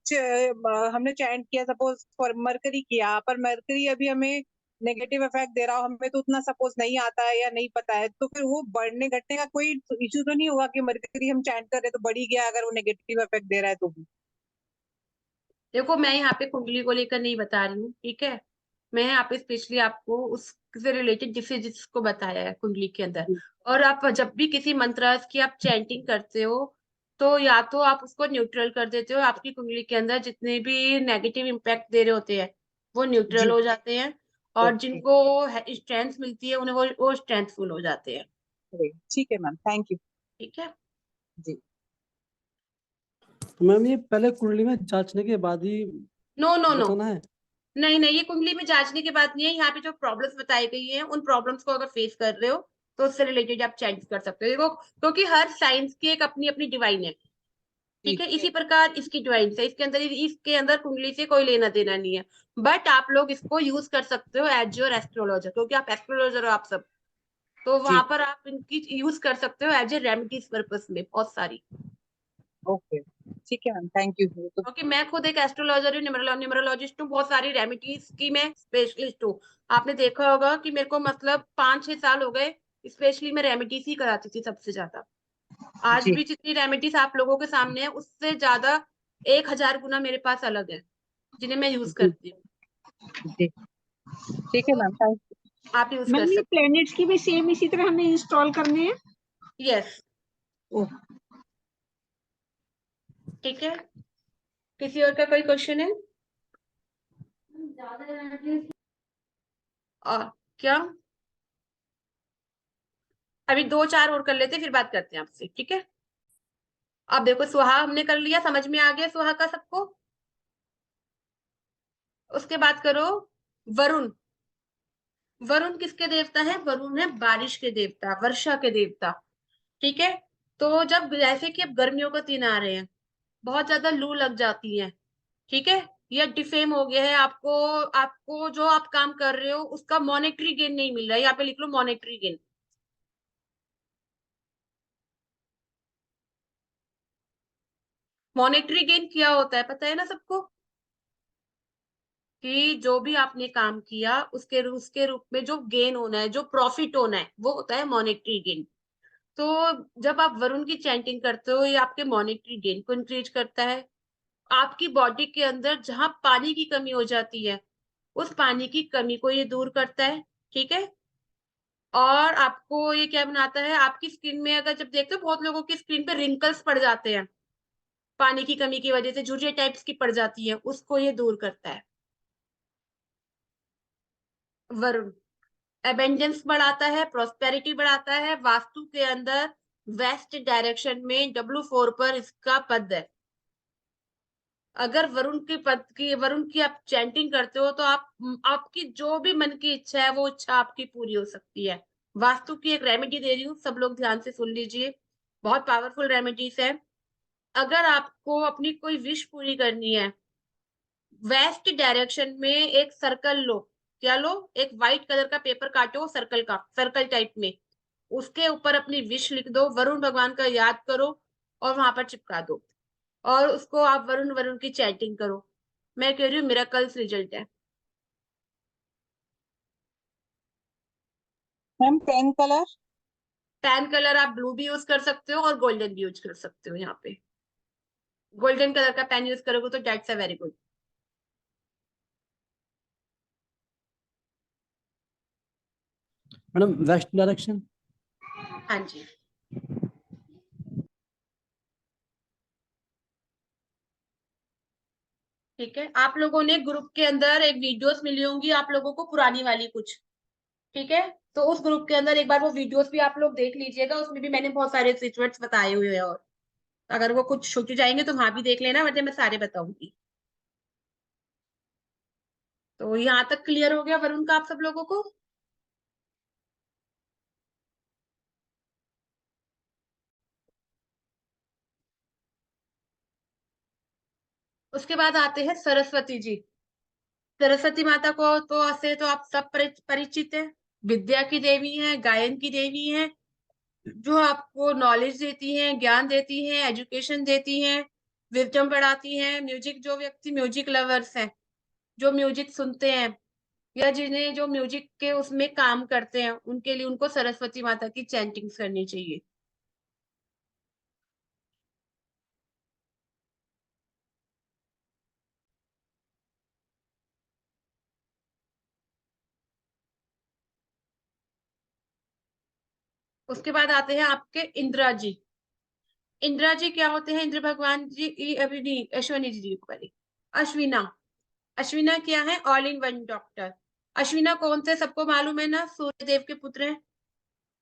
हमने चैंट किया सपोज फॉर मरकरी किया, पर मरकरी अभी हमें नेगेटिव इफेक्ट दे रहा हो, हमें तो उतना सपोज नहीं आता है या नहीं पता है, तो फिर वो बढ़ने घटने का कोई इश्यू तो नहीं होगा कि मरकरी हम चैंट कर रहे तो बढ़ ही गया, अगर वो नेगेटिव इफेक्ट दे रहा है तो भी? देखो, मैं यहाँ पे कुंडली को लेकर नहीं बता रही हूँ, ठीक है। मैं यहाँ पे स्पेशली आपको उससे रिलेटेड जिसको बताया है कुंडली के अंदर। और आप जब भी किसी मंत्र की आप चैंटिंग करते हो, तो या तो आप उसको न्यूट्रल कर देते हो, आपकी कुंडली के अंदर जितने भी नेगेटिव इम्पैक्ट दे रहे होते हैं वो न्यूट्रल जी हो जाते हैं, और ओके, जिनको स्ट्रेंथ मिलती है उन्हें वो स्ट्रेंथफुल हो जाते हैं, ठीक है मैम, थैंक यू। ठीक है। जी तो मैम ये पहले कुंडली में जांचने के बाद ही नो नो नो, बताना है? नहीं नहीं, ये कुंडली में जांचने की बात नहीं है। यहाँ पे जो प्रॉब्लम्स बताई गई हैं उन प्रॉब्लम्स को अगर फेस कर रहे हो तो उससे रिलेटेड आप चेंज कर सकते हो। देखो, क्योंकि हर साइंस की एक अपनी अपनी डिवाइन है, ठीक जी है। इसी प्रकार इसकी डिवाइन है, इसके अंदर कुंडली से कोई लेना देना नहीं है। बट आप लोग इसको यूज कर सकते हो एज योर एस्ट्रोलॉजर, क्योंकि आप एस्ट्रोलॉजर हो आप सब, तो वहां जी पर आप इनकी यूज कर सकते हो एज ए रेमेडीज पर्पस में, बहुत सारी। ओके, ठीक है मैम, थैंक यू। तो क्योंकि मैं खुद एक एस्ट्रोलॉजर हूँ, न्यूमरोलॉजिस्ट हूँ, बहुत सारी रेमेडीज की मैं स्पेशलिस्ट हूँ। आपने देखा होगा कि मेरे को मतलब 5-6 साल हो गए, स्पेशली मैं रेमेडीज ही कराती थी सबसे ज्यादा। आज जी भी जितनी रेमेडीज आप लोगों के सामने है उससे ज्यादा 1,000 गुना मेरे पास अलग है, जिन्हें मैं यूज जी करती हूँ, जी, ठीक है तो मैम, थैंक आप यूज कर मैम ये सकते प्लैनेट्स की भी सेम इसी तरह हमें इंस्टॉल करने हैं? हो। यस, ओह, ठीक है। किसी और का कोई क्वेश्चन है? और क्या, अभी 2-4 और कर लेते फिर बात करते हैं आपसे, ठीक है। अब देखो, सुहा हमने कर लिया, समझ में आ गया सुहा का सबको। उसके बाद करो वरुण। वरुण किसके देवता है? वरुण है बारिश के देवता, वर्षा के देवता, ठीक है। तो जब जैसे कि अब गर्मियों का दिन आ रहे हैं, बहुत ज्यादा लू लग जाती है, ठीक है, या डिफेम हो गया है आपको, आपको जो आप काम कर रहे हो उसका मॉनेटरी गेन नहीं मिल रहा है, यहाँ पे लिख लो मॉनेटरी गेन। मॉनेटरी गेन क्या होता है पता है ना सबको? कि जो भी आपने काम किया उसके उसके रूप में जो गेन होना है, जो प्रॉफिट होना है, वो होता है मॉनेटरी गेन। तो जब आप वरुण की चैंटिंग करते हो ये आपके मॉनेटरी गेन को इंक्रीज करता है। आपकी बॉडी के अंदर जहां पानी की कमी हो जाती है उस पानी की कमी को ये दूर करता है, ठीक है। और आपको ये क्या बनाता है, आपकी स्किन में अगर जब देखते हो बहुत लोगों की स्किन पे रिंकल्स पड़ जाते हैं पानी की कमी की वजह से, झुर्रियां टाइप्स की पड़ जाती है, उसको ये दूर करता है वरुण। एबेंडेंस बढ़ाता है, प्रोस्पेरिटी बढ़ाता है। वास्तु के अंदर वेस्ट डायरेक्शन में W4 पर इसका पद है, अगर वरुण की आप चैंटिंग करते हो तो आपकी जो भी मन की इच्छा है वो इच्छा आपकी पूरी हो सकती है। वास्तु की एक रेमेडी दे रही हूँ, सब लोग ध्यान से सुन लीजिए, बहुत पावरफुल रेमेडीज है। अगर आपको अपनी कोई विश पूरी करनी है, वेस्ट डायरेक्शन में एक सर्कल लो। क्या लो? एक व्हाइट कलर का पेपर काटो, सर्कल का, सर्कल टाइप में, उसके ऊपर अपनी विश लिख दो, वरुण भगवान का याद करो और वहां पर चिपका दो, और उसको आप वरुण वरुण की चैटिंग करो। मैं कह रही हूँ मिरेकल्स रिजल्ट है। Ma'am pen colour? Pen colour आप ब्लू भी यूज कर सकते हो और गोल्डन भी यूज कर सकते हो। यहाँ पे गोल्डन कलर का पेन यूज करोगे तो dates a very good. Madam west direction. हाँ जी। ठीक है, आप लोगों ने ग्रुप के अंदर एक वीडियोस मिली होंगी आप लोगों को, पुरानी वाली कुछ। ठीक है, तो उस ग्रुप के अंदर एक बार वो वीडियोस भी आप लोग देख लीजिएगा, उसमें भी मैंने बहुत सारे स्विच वर्ड्स बताए हुए हैं, और अगर वो कुछ छूट जाएंगे तो वहां भी देख लेना, वरना मैं सारे बताऊंगी। तो यहाँ तक क्लियर हो गया वरुण का आप सब लोगों को? उसके बाद आते हैं सरस्वती जी। सरस्वती माता को तो आप सब परिचित है। विद्या की देवी है, गायन की देवी है, जो आपको नॉलेज देती हैं, ज्ञान देती हैं, एजुकेशन देती हैं, विजडम बढ़ाती हैं। म्यूजिक, जो व्यक्ति म्यूजिक लवर्स हैं, जो म्यूजिक सुनते हैं या जिन्हें जो म्यूजिक के उसमें काम करते हैं, उनके लिए उनको सरस्वती माता की चैंटिंग्स करनी चाहिए। उसके बाद आते हैं आपके इंदिरा जी। इंदिरा जी क्या होते हैं? इंद्र भगवान जी, अभी नहीं, अश्विनी जी पहले, अश्विना। अश्विना क्या है? All in one doctor. Ashwina कौन थे? सबको मालूम है ना, सूर्य देव के पुत्र हैं।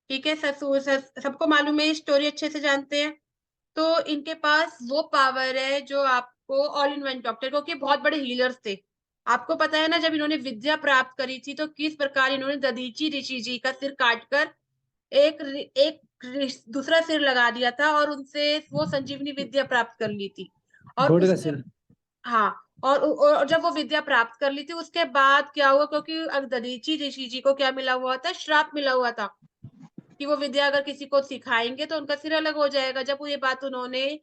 ठीक है, सबको मालूम है, स्टोरी अच्छे से जानते हैं। तो इनके पास वो पावर है जो आपको ऑल इन वन डॉक्टर, क्योंकि बहुत बड़े हीलर्स थे। आपको पता है ना, जब इन्होंने विद्या प्राप्त करी थी तो किस प्रकार इन्होंने दधीची ऋषि जी का सिर काटकर एक एक दूसरा सिर लगा दिया था, और उनसे वो संजीवनी विद्या प्राप्त कर ली थी। और घोड़े का उसके, सिर। हाँ, और जब वो विद्या प्राप्त कर ली थी उसके बाद क्या हुआ, क्योंकि दधीची ऋषि जी को क्या मिला हुआ था? श्राप मिला हुआ था कि वो विद्या अगर किसी को सिखाएंगे तो उनका सिर अलग हो जाएगा। जब वो ये बात उन्होंने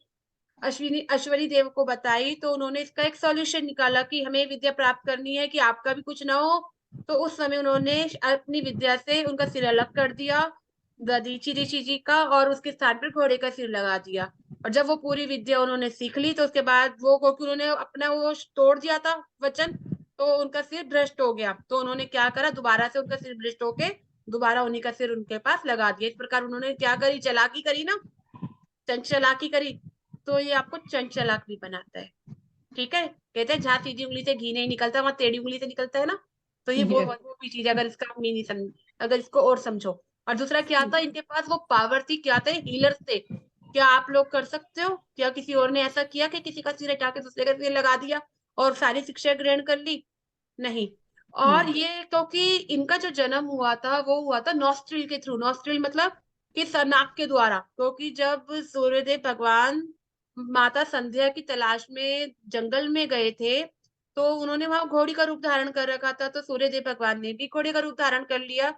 अश्वनी देव को बताई तो उन्होंने इसका एक सॉल्यूशन निकाला कि हमें विद्या प्राप्त करनी है कि आपका भी कुछ ना हो। तो उस समय उन्होंने अपनी विद्या से उनका सिर अलग कर दिया, दधीची ऋषि जी का, और उसके स्थान पर घोड़े का सिर लगा दिया। और जब वो पूरी विद्या उन्होंने सीख ली तो उसके बाद वो, क्योंकि उन्होंने अपना वो तोड़ दिया था वचन, तो उनका सिर भ्रष्ट हो गया। तो उन्होंने क्या करा, दोबारा से उनका सिर भ्रष्ट होके दोबारा उन्हीं का सिर उनके पास लगा दिया। इस प्रकार उन्होंने क्या करी? चालाकी करी ना, चंचलाकी करी। तो ये आपको चंचलाक भी बनाता है। ठीक है, कहते हैं जहां सीधी उंगली से घी नहीं निकलता वहां टेढ़ी उंगली से निकलता है ना। तो ये ये वो भी चीज है, अगर इसका मीनिंग समझ, अगर इसको और समझो। और दूसरा क्या था, इनके पास वो पावर थी, क्या थे? हीलर्स थे। क्या आप लोग कर सकते हो? क्या किसी और ने ऐसा किया कि किसी का सिर हटा के दूसरे का सिर लगा दिया और सारी शिक्षा ग्रहण कर ली? नहीं। और ये क्योंकि इनका जो जन्म हुआ था वो हुआ था नॉस्ट्रिल के थ्रू। नॉस्ट्रिल मतलब कि नाक के द्वारा, क्योंकि जब सूर्यदेव भगवान माता संध्या की तलाश में जंगल में गए थे तो उन्होंने वहां घोड़ी का रूप धारण कर रखा था, तो सूर्यदेव भगवान ने भी घोड़े का रूप धारण कर लिया।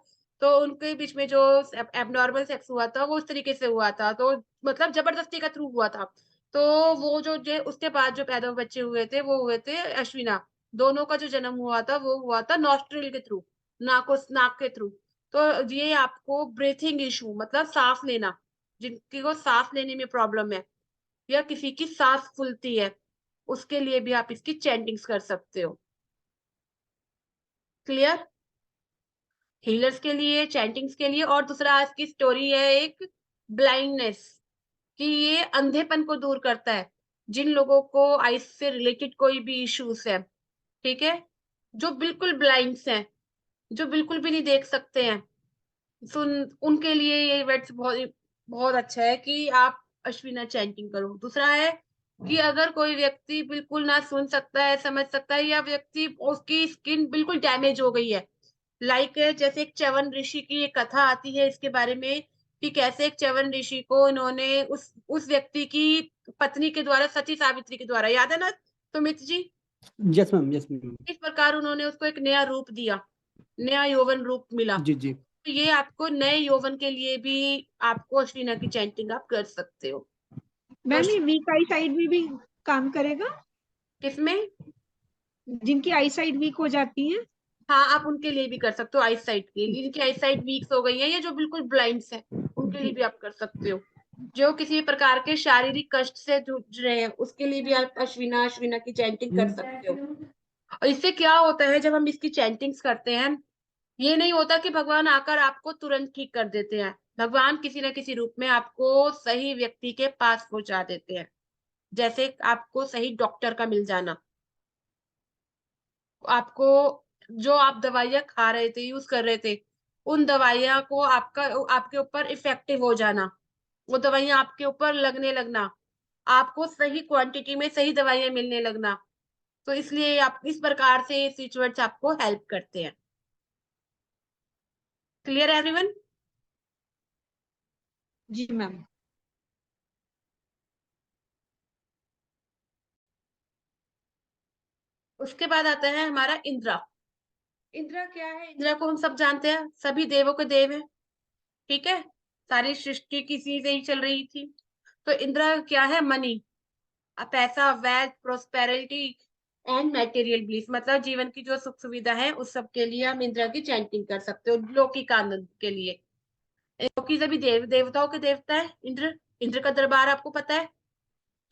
तो उनके बीच में जो एबनॉर्मल सेक्स हुआ था वो उस तरीके से हुआ था, तो मतलब जबरदस्ती का थ्रू हुआ था। तो वो जो उसके बाद जो पैदा हुए बच्चे हुए थे वो हुए थे अश्विना। दोनों का जो जन्म हुआ था वो हुआ था नॉस्ट्रिल के थ्रू, नाक के थ्रू। तो ये आपको ब्रीथिंग इशू, मतलब सांस लेना, जिनकी को सांस लेने में प्रॉब्लम है या किसी की सांस फूलती है, उसके लिए भी आप इसकी चैंटिंग्स कर सकते हो। क्लियर? हीलर्स के लिए, चैंटिंग्स के लिए। और दूसरा आज की स्टोरी है एक ब्लाइंडनेस, कि ये अंधेपन को दूर करता है। जिन लोगों को आइस से रिलेटेड कोई भी इश्यूज है, ठीक है, जो बिल्कुल ब्लाइंड्स हैं, जो बिल्कुल भी नहीं देख सकते हैं, सुन, उनके लिए ये वर्ड्स बहुत बहुत अच्छा है कि आप अश्विना चैंटिंग करो। दूसरा है कि अगर कोई व्यक्ति बिल्कुल ना सुन सकता है, समझ सकता है, या व्यक्ति उसकी स्किन बिल्कुल डैमेज हो गई है, लाइक जैसे एक च्यवन ऋषि की एक कथा आती है इसके बारे में, कि कैसे एक च्यवन ऋषि को इन्होंने उस व्यक्ति की पत्नी के द्वारा, सती सावित्री के द्वारा, याद है ना Sumit ji? Yes ma'am, yes ma'am. इस प्रकार उन्होंने उसको एक नया रूप दिया, नया यौवन रूप मिला। जी जी। तो ये आपको नए यौवन के लिए भी आपको अश्विना की चैंटिंग आप कर सकते हो। मैम ये वीक आई साइड में भी काम करेगा? किसमें? जिनकी आई साइड वीक हो जाती है। हाँ, आप उनके लिए भी कर सकते हो, आई साइट के लिए, जिनकी आई साइट वीक्स हो गई है या जो बिल्कुल ब्लाइंड्स है, उनके लिए भी आप कर सकते हो। जो किसी प्रकार के शारीरिक कष्ट से जूझ रहे हैं, उसके लिए भी आप अश्विना की चैंटिंग कर सकते हो। और इससे क्या होता है, जब हम इसकी चैंटिंग्स करते हैं, ये नहीं होता कि भगवान आकर आपको तुरंत ठीक कर देते हैं। भगवान किसी न किसी रूप में आपको सही व्यक्ति के पास पहुंचा देते हैं, जैसे आपको सही डॉक्टर का मिल जाना, आपको जो आप दवाइयां खा रहे थे, यूज कर रहे थे, उन दवाइयां को आपके ऊपर इफेक्टिव हो जाना, वो दवाइयां आपके ऊपर लगने लगना, आपको सही क्वांटिटी में सही दवाइयां मिलने लगना। तो इसलिए आप इस प्रकार से स्विच वर्ड्स आपको हेल्प करते हैं। Clear everyone? जी मैम। उसके बाद आता है हमारा इंद्रा। इंद्रा क्या है? इंद्रा को हम सब जानते हैं, सभी देवों के देव है, ठीक है, सारी सृष्टि किसी से ही चल रही थी। तो इंद्रा क्या है? मनी, पैसा, wealth, prosperity and material bliss, मतलब जीवन की जो सुख सुविधा है उस सब के लिए हम इंद्रा की चैंटिंग कर सकते हो, लौकिक आनंद के लिए। लौकी सभी देवताओं के देवता है इंद्र। इंद्र का दरबार आपको पता है।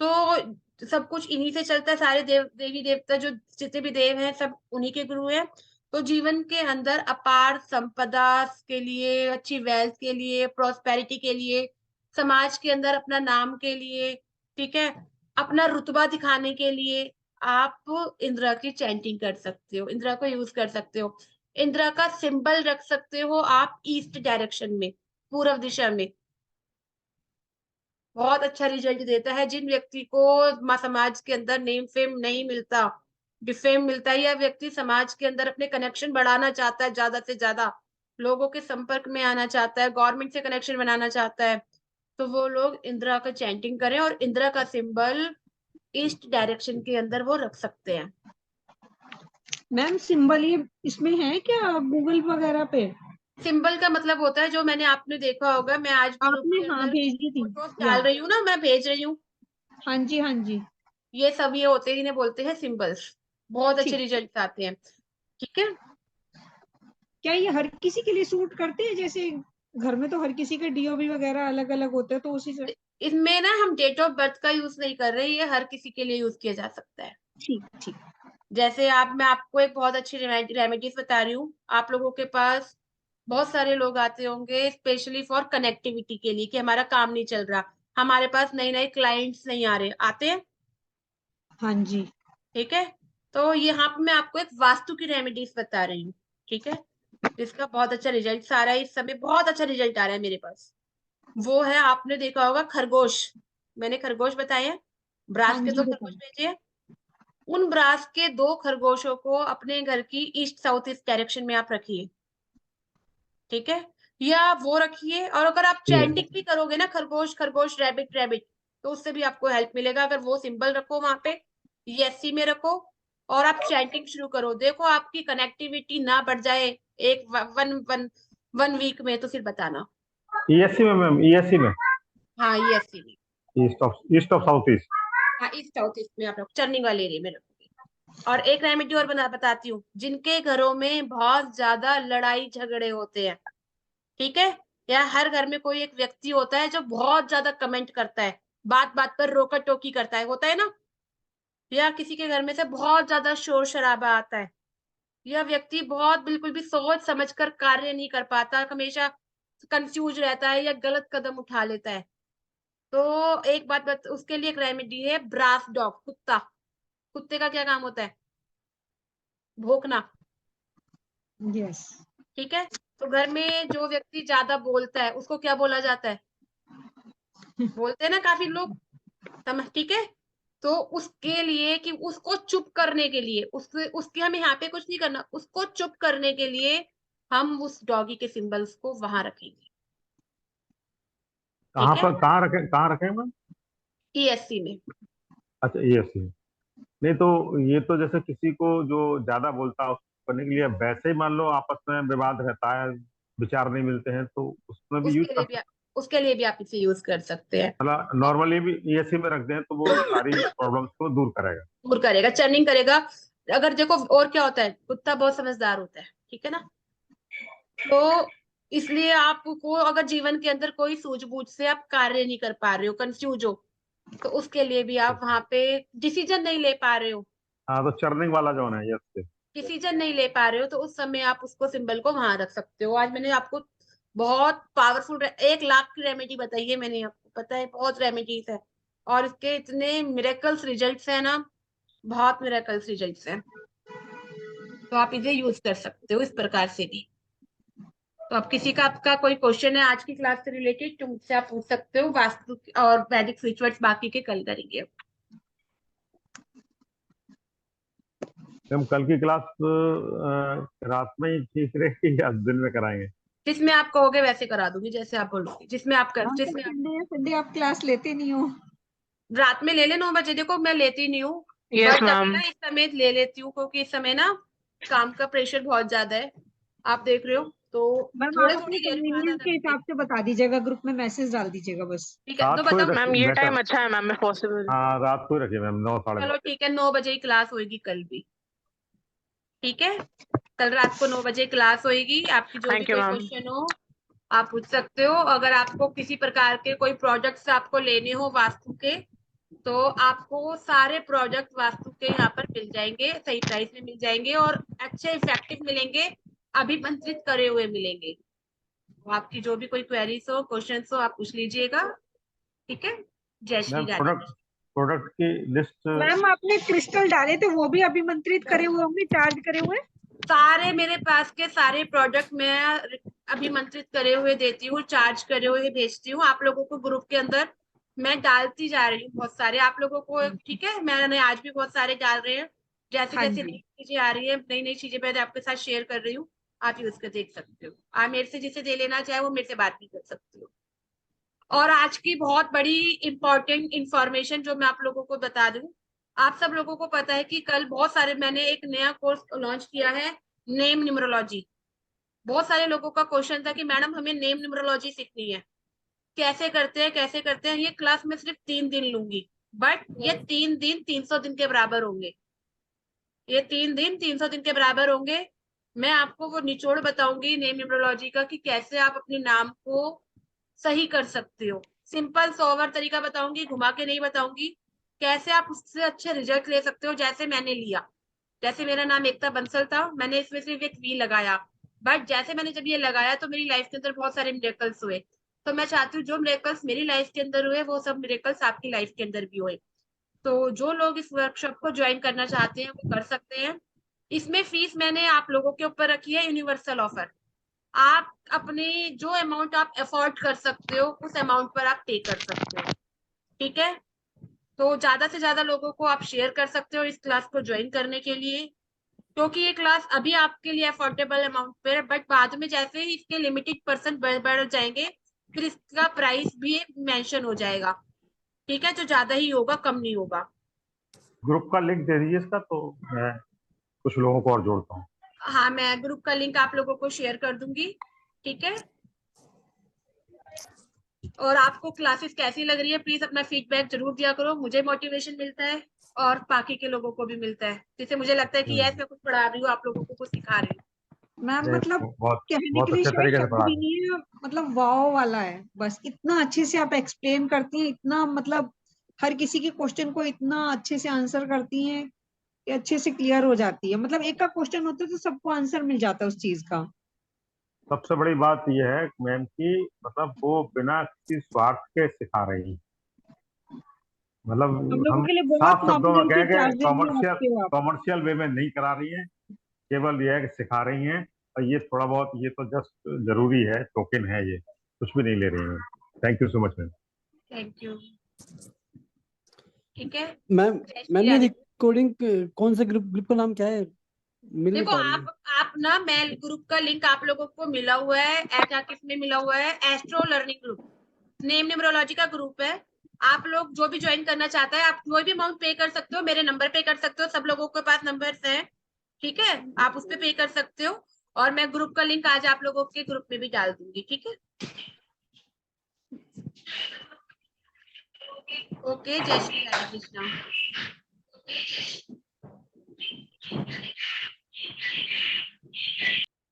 तो सब कुछ इन्हीं से चलता है, सारे देवी देवता जो जितने भी देव हैं सब उन्हीं के गुरु हैं। तो जीवन के अंदर अपार संपदा के लिए, अच्छी वेल्थ के लिए, प्रोस्पेरिटी के लिए, समाज के अंदर अपना नाम के लिए, ठीक है, अपना रुतबा दिखाने के लिए आप इंदिरा की चैंटिंग कर सकते हो, इंदिरा को यूज कर सकते हो। इंदिरा का सिंबल रख सकते हो आप ईस्ट डायरेक्शन में, पूर्व दिशा में। बहुत अच्छा रिजल्ट देता है। जिन व्यक्ति को समाज के अंदर नेम फेम नहीं मिलता, डिफेम मिलता है, या व्यक्ति समाज के अंदर अपने कनेक्शन बढ़ाना चाहता है, ज्यादा से ज्यादा लोगों के संपर्क में आना चाहता है, गवर्नमेंट से कनेक्शन बनाना चाहता है, तो वो लोग इंदिरा का चैंटिंग करें और इंदिरा का सिंबल ईस्ट डायरेक्शन के अंदर वो रख सकते हैं। मैम सिंबल ये इसमें है क्या गूगल वगैरह पे? सिंबल का मतलब होता है, जो मैंने आपने देखा होगा, मैं आज ग्रुप आपने के हाँ अंदर भेजी थी। फोटोज या डाल रही हूँ ना, मैं भेज रही हूँ, हाँ जी, हाँ जी। ये सब ये होते ही इन्हें बोलते हैं सिंबल्स। बहुत अच्छे ठीक। रिजल्ट आते हैं, ठीक है। क्या ये हर किसी के लिए सूट करते हैं? जैसे घर में तो हर किसी के डीओबी वगैरह अलग अलग होते हैं, तो उसी से। इसमें ना हम डेट ऑफ बर्थ का यूज नहीं कर रहे, ये हर किसी के लिए यूज किया जा सकता है। ठीक ठीक। जैसे मैं आपको एक बहुत अच्छी रेमेडीज बता रही हूँ। आप लोगों के पास बहुत सारे लोग आते होंगे स्पेशली फॉर कनेक्टिविटी के लिए, कि हमारा काम नहीं चल रहा, हमारे पास नए नए क्लाइंट्स नहीं आ रहे, आते हैं, हाँ जी। ठीक है। तो यहाँ पे मैं आपको एक वास्तु की रेमेडीज बता रही हूँ, ठीक है, जिसका बहुत अच्छा रिजल्ट, सारा इस समय बहुत अच्छा रिजल्ट आ रहा है मेरे पास। वो है, आपने देखा होगा खरगोश, मैंने खरगोश बताए हैं, हाँ ब्रास के जी 2 खरगोश बताइए। भेजे हैं। उन ब्रास के 2 खरगोशों को अपने घर की ईस्ट साउथ ईस्ट डायरेक्शन में आप रखिए, ठीक है, या वो रखिए। और अगर आप चैंटिंग भी करोगे ना, खरगोश खरगोश, रैबिट रैबिट, तो उससे भी आपको हेल्प मिलेगा। अगर वो सिंबल रखो वहां पे, यसी में रखो, और आप चैंटिंग शुरू करो, देखो आपकी कनेक्टिविटी ना बढ़ जाए एक वन वन 1 वीक में, तो फिर बताना। ईएससी में मैम, ईएससी में, हाँ, यसी में, ईस्ट ऑफ साउथ ईस्ट। हाँ, ईस्ट साउथ ईस्ट में आप रखो, टर्निंग वाले एरिया में रखोगे। और एक रेमेडी और बताती हूँ, जिनके घरों में बहुत ज्यादा लड़ाई झगड़े होते हैं, ठीक है, या हर घर में कोई एक व्यक्ति होता है जो बहुत ज्यादा कमेंट करता है, बात बात पर रोका टोकी करता है, होता है ना, या किसी के घर में से बहुत ज्यादा शोर शराबा आता है, यह व्यक्ति बहुत बिल्कुल भी सोच समझकर कार्य नहीं कर पाता, हमेशा कंफ्यूज रहता है या गलत कदम उठा लेता है, तो एक बात उसके लिए एक रेमेडी है, ब्रास डॉग, कुत्ता। कुत्ते का क्या काम होता है? भौंकना, यस। ठीक है। तो घर में जो व्यक्ति ज्यादा बोलता है उसको क्या बोला जाता है? बोलते हैं ना काफी लोग, ठीक है। तो उसके लिए कि उसको चुप करने के लिए उसके हमें यहाँ पे कुछ नहीं करना, उसको चुप करने के लिए हम उस डॉगी के सिंबल्स को वहां रखेंगे। कहाँ ठीक पर, है, कहाँ रखें मैम? ESC में। अच्छा, ये सही। नहीं तो ये तो जैसे किसी को जो ज्यादा बोलता है उसको करने के लिए, वैसे ही मान लो आपस में विवाद रहता है, विचार नहीं मिलते हैं, तो उसमें भी यूज उसके लिए कर भी सकते उसके लिए भी आप इसे यूज कर सकते हैं। हैं। नॉर्मली भी ESC में रख दें तो वो सारी प्रॉब्लम्स को दूर करेगा। दूर करेगा, चर्निंग करेगा। अगर देखो और क्या होता है, कुत्ता बहुत समझदार होता है, ठीक है ना। तो इसलिए आपको अगर जीवन के अंदर कोई सूझबूझ से आप कार्य नहीं कर पा रहे हो, कंफ्यूज हो, तो उसके लिए भी आप वहां पे डिसीजन नहीं ले पा रहे हो, हाँ, तो चर्निंग वाला जो है यस। डिसीजन नहीं ले पा रहे हो, तो उस समय आप उसको सिंबल को वहां रख सकते हो। आज मैंने आपको बहुत पावरफुल 1 लाख की रेमेडी बताई है मैंने आपको, पता है बहुत रेमेडीज है, और इसके इतने मिरेकल्स रिजल्ट्स है ना, बहुत मिरेकल्स रिजल्ट्स हैं। तो आप इसे यूज कर सकते हो इस प्रकार से भी। तो अब किसी का आपका कोई क्वेश्चन है आज की क्लास से रिलेटेड तो मुझसे आप पूछ सकते हो। वास्तु और वैदिक स्विच वर्ड्स बाकी के कल करेंगे। हम कल की क्लास रात में ही ठीक रहेगी या दिन में कराएंगे? जिसमें आप कहोगे वैसे करा दूंगी, जैसे आप बोलोगे, जिसमें आप हाँ, तो जिसमें आप संडे है, संडे आप क्लास लेते नहीं हो। रात में ले ले 9 बजे। देखो मैं लेती नहीं हूँ, यस बट अभी मैम। ना इस समय ले लेती हूँ क्योंकि इस समय ना काम का प्रेशर बहुत ज्यादा है, आप देख रहे हो। तो मैम आप थोड़े अपने थोड़ी ले रही हूँ, आधा कन्वीनियंस आधा के घंटे। हिसाब से बता दीजिएगा, ग्रुप में मैसेज डाल दीजिएगा बस। ठीक है, तो रात को ही बताओ। मैम ये बेटर। टाइम अच्छा है मैम, पॉसिबल। हाँ, रात को ही रखिए मैम, 9 साढ़े 9 चलो बजे। ठीक है, 9 बजे ही क्लास होगी कल भी। ठीक है, कल रात को 9 बजे क्लास होगी। आपकी जो भी थैंक यू कोई मैम। क्वेश्चन हो आप पूछ सकते हो। अगर आपको किसी प्रकार के कोई प्रोजेक्ट्स आपको लेने हो वास्तु के, तो आपको सारे प्रोजेक्ट वास्तु के यहाँ पर मिल जाएंगे, सही प्राइस में मिल जाएंगे और अच्छे इफेक्टिव मिलेंगे, अभिमंत्रित करे हुए मिलेंगे। तो आपकी जो भी कोई क्वेरीज हो, क्वेश्चंस हो, आप पूछ लीजिएगा। ठीक है, जय श्री मैम, राधे। प्रोडक्ट की लिस्ट। मैम आपने क्रिस्टल डाले थे, वो भी अभिमंत्रित करे हुए होंगे, चार्ज करे हुए? सारे मेरे पास के सारे प्रोडक्ट मैं अभिमंत्रित करे हुए देती हूँ, चार्ज करे हुए भेजती हूँ आप लोगों को। ग्रुप के अंदर मैं डालती जा रही हूँ बहुत सारे आप लोगों को। ठीक है, मैंने आज भी बहुत सारे डाल रहे हैं। जैसे हाँ जैसे जी। नई चीजें आ रही है, नई नई चीजें मैं आपके साथ शेयर कर रही हूँ, आप यूज कर देख सकते हो। आप मेरे से जिसे दे लेना चाहे वो मेरे से बात भी कर सकते हो। और आज की बहुत बड़ी इंपॉर्टेंट इंफॉर्मेशन जो मैं आप लोगों को बता दूं, आप सब लोगों को पता है कि कल बहुत सारे मैंने एक नया कोर्स लॉन्च किया है, नेम न्यूमरोलॉजी। बहुत सारे लोगों का क्वेश्चन था कि मैडम हमें नेम न्यूमरोलॉजी सीखनी है, कैसे करते हैं कैसे करते हैं। ये क्लास में सिर्फ 3 दिन लूंगी, बट ये 3 दिन 300 दिन के बराबर होंगे। ये 3 दिन 300 दिन के बराबर होंगे। मैं आपको वो निचोड़ बताऊंगी नेम न्यूमरोलॉजी का कि कैसे आप अपने नाम को सही कर सकते हो। सिंपल सोवर तरीका बताऊंगी, घुमा के नहीं बताऊंगी। कैसे आप उससे अच्छे रिजल्ट ले सकते हो, जैसे मैंने लिया। जैसे मेरा नाम एकता बंसल था, मैंने इसमें सिर्फ एक वी लगाया, बट जैसे मैंने जब ये लगाया तो मेरी लाइफ के अंदर बहुत सारे मिरेकल्स हुए। तो मैं चाहती हूँ जो मिरेकल्स मेरी लाइफ के अंदर हुए वो सब मिरेकल्स आपकी लाइफ के अंदर भी हुए। तो जो लोग इस वर्कशॉप को ज्वाइन करना चाहते हैं वो कर सकते हैं। इसमें फीस मैंने आप लोगों के ऊपर रखी है यूनिवर्सल ऑफर। आप अपने जो अमाउंट आप अफोर्ड कर सकते हो उस अमाउंट पर आप पे कर सकते हो। ठीक है, तो ज्यादा से ज्यादा लोगों को आप शेयर कर सकते हो इस क्लास को ज्वाइन करने के लिए, क्योंकि ये क्लास अभी आपके लिए अफोर्डेबल अमाउंट पे है, बट बाद में जैसे ही इसके लिमिटेड परसेंट बढ़ जाएंगे फिर इसका प्राइस भी मेंशन हो जाएगा। ठीक है, जो ज्यादा ही होगा, कम नहीं होगा। ग्रुप का लिंक दे दीजिए इसका, तो मैं कुछ लोगों को और जोड़ता हूँ। हाँ, मैं ग्रुप का लिंक आप लोगों को शेयर कर दूंगी। ठीक है, और आपको क्लासेस कैसी लग रही है प्लीज अपना फीडबैक जरूर दिया करो, मुझे मोटिवेशन मिलता है और बाकी के लोगों को भी मिलता है, जिससे मुझे लगता है कि यस मैं कुछ पढ़ा रही हूँ, आप लोगों को कुछ सिखा रही हूँ। मैम ये मतलब बहुत कहने के बहुत लिए अच्छे शायद तरीके से शब्द पढ़ा भी है। नहीं है, मतलब वाव वाला है। बस इतना अच्छे से आप एक्सप्लेन करती हैं, इतना मतलब हर किसी के क्वेश्चन को इतना अच्छे से आंसर करती हैं कि अच्छे से क्लियर हो जाती है। मतलब एक का क्वेश्चन होता है तो सबको आंसर मिल जाता है उस चीज का। सबसे बड़ी बात यह है मैम की, मतलब वो बिना किसी स्वार्थ के सिखा रही है। मतलब हम लोगों हम के लिए बहुत साफ शब्दों में नॉमिनल कह के के चार्जेस भी रखते हो आप। कॉमर्शियल वे में नहीं करा रही है, केवल यह है कि सिखा रही हैं। और ये थोड़ा बहुत, ये तो जस्ट जरूरी है, टोकन है, ये कुछ भी नहीं ले रही है। Thank you so much ma'am. Thank you. ठीक है। मैम जय मैम श्री ये राधे। रिकॉर्डिंग कौन से ग्रुप का नाम क्या है? मिल नहीं देखो पा रही है। आप ना मेल ग्रुप का लिंक आप लोगों को मिला हुआ है, किसमें मिला हुआ है? Astro learning group, name numerology का ग्रुप है। आप लोग जो भी ज्वाइन करना चाहता है, आप कोई भी अमाउंट पे कर सकते हो, मेरे नंबर पे कर सकते हो, सब लोगों के पास नंबर्स हैं, ठीक है, आप उस पे पे कर सकते हो। और मैं ग्रुप का लिंक आज आप लोगों के ग्रुप में भी डाल दूंगी, ठीक है। ओके, जय श्री राधे कृष्णा।